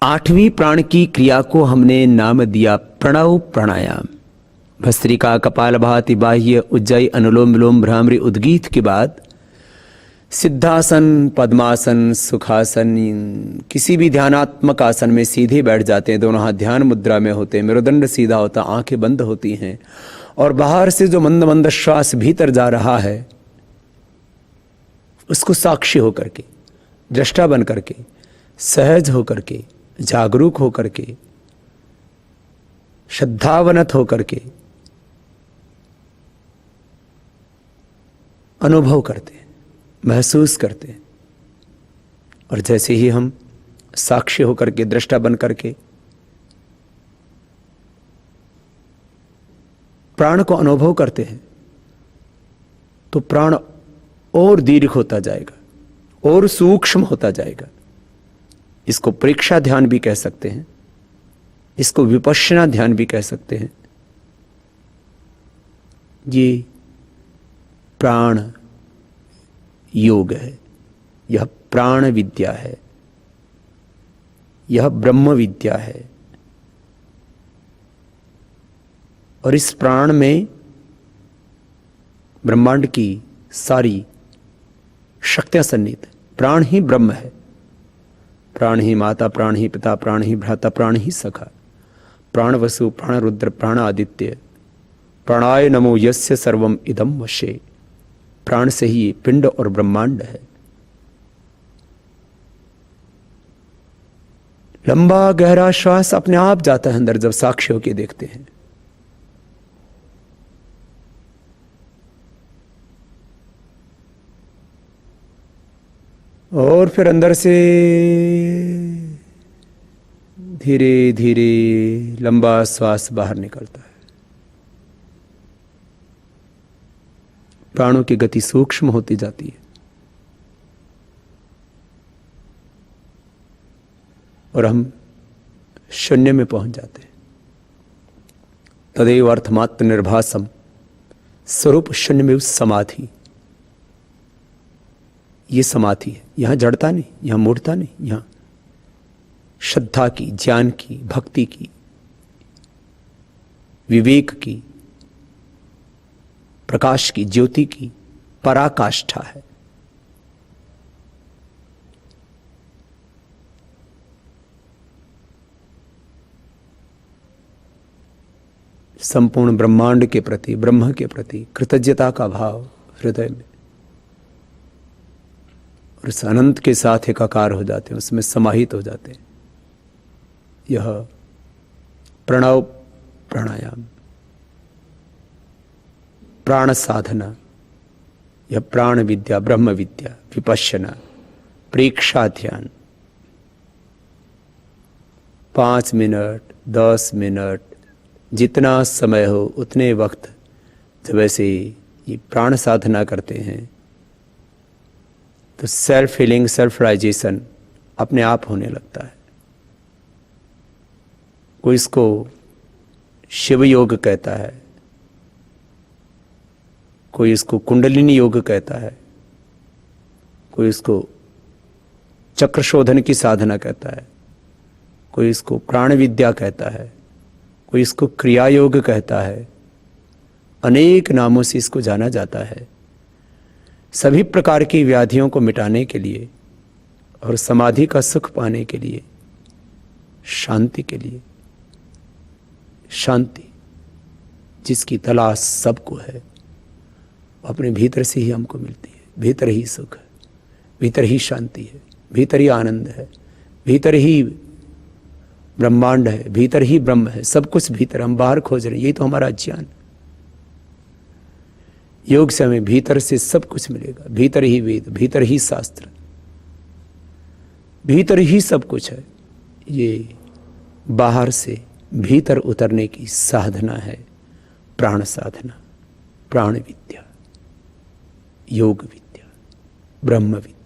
आठवीं प्राण की क्रिया को हमने नाम दिया प्रणव प्राणायाम। भस्त्रिका, कपालभाति, बाह्य, उज्जाई, अनुलोम विलोम, भ्रामरी, उद्गीत के बाद सिद्धासन, पद्मासन, सुखासन, किसी भी ध्यानात्मक आसन में सीधे बैठ जाते हैं। दोनों हाथ ध्यान मुद्रा में होते हैं, मेरुदंड सीधा होता, आंखें बंद होती हैं और बाहर से जो मंद मंद श्वास भीतर जा रहा है उसको साक्षी होकर के, दृष्टा बन करके, सहज होकर के, जागरूक होकर के, श्रद्धावनत होकर के अनुभव करते हैं, महसूस करते हैं। और जैसे ही हम साक्षी होकर के, दृष्टा बन करके प्राण को अनुभव करते हैं तो प्राण और दीर्घ होता जाएगा और सूक्ष्म होता जाएगा। इसको प्रेक्षा ध्यान भी कह सकते हैं, इसको विपश्यना ध्यान भी कह सकते हैं। ये प्राण योग है, यह प्राण विद्या है, यह ब्रह्म विद्या है। और इस प्राण में ब्रह्मांड की सारी शक्तियां सन्निहित है। प्राण ही ब्रह्म है। प्राण ही माता, प्राण ही पिता, प्राण ही भ्राता, प्राण ही सखा, प्राण वसु, प्राण रुद्र, प्राण आदित्य, प्राणाय नमो यस्य सर्वम इदम वशे। प्राण से ही पिंड और ब्रह्मांड है। लंबा गहरा श्वास अपने आप जाता है अंदर जब साक्षी होकर देखते हैं। और फिर अंदर से धीरे धीरे लंबा श्वास बाहर निकलता है। प्राणों की गति सूक्ष्म होती जाती है और हम शून्य में पहुंच जाते हैं। तदेव अर्थमात्र निर्भासम, स्वरूप शून्य में उस समाधि। ये समाधि है। यहां जड़ता नहीं, यहां मूढ़ता नहीं, यहां श्रद्धा की, ज्ञान की, भक्ति की, विवेक की, प्रकाश की, ज्योति की पराकाष्ठा है। संपूर्ण ब्रह्मांड के प्रति, ब्रह्म के प्रति कृतज्ञता का भाव हृदय में, और उस अनंत के साथ एकाकार हो जाते हैं, उसमें समाहित हो जाते हैं। यह प्रणव प्राणायाम, प्राण साधना, यह प्राण विद्या, ब्रह्म विद्या, विपश्यना, प्रेक्षा ध्यान। 5 मिनट, 10 मिनट, जितना समय हो उतने वक्त जब ऐसे ये प्राण साधना करते हैं तो सेल्फ हीलिंग, सेल्फ राइजेशन अपने आप होने लगता है। कोई इसको शिव योग कहता है, कोई इसको कुंडलिनी योग कहता है, कोई इसको चक्र शोधन की साधना कहता है, कोई इसको प्राण विद्या कहता है, कोई इसको क्रिया योग कहता है। अनेक नामों से इसको जाना जाता है। सभी प्रकार की व्याधियों को मिटाने के लिए और समाधि का सुख पाने के लिए, शांति के लिए, शांति जिसकी तलाश सबको है अपने भीतर से ही हमको मिलती है। भीतर ही सुख है, भीतर ही शांति है, भीतर ही आनंद है, भीतर ही ब्रह्मांड है, भीतर ही ब्रह्म है। सब कुछ भीतर, हम बाहर खोज रहे हैं। यही तो हमारा ज्ञान। योग से हमें भीतर से सब कुछ मिलेगा। भीतर ही वेद, भीतर ही शास्त्र, भीतर ही सब कुछ है। ये बाहर से भीतर उतरने की साधना है प्राण साधना, प्राण विद्या, योग विद्या, ब्रह्म विद्या।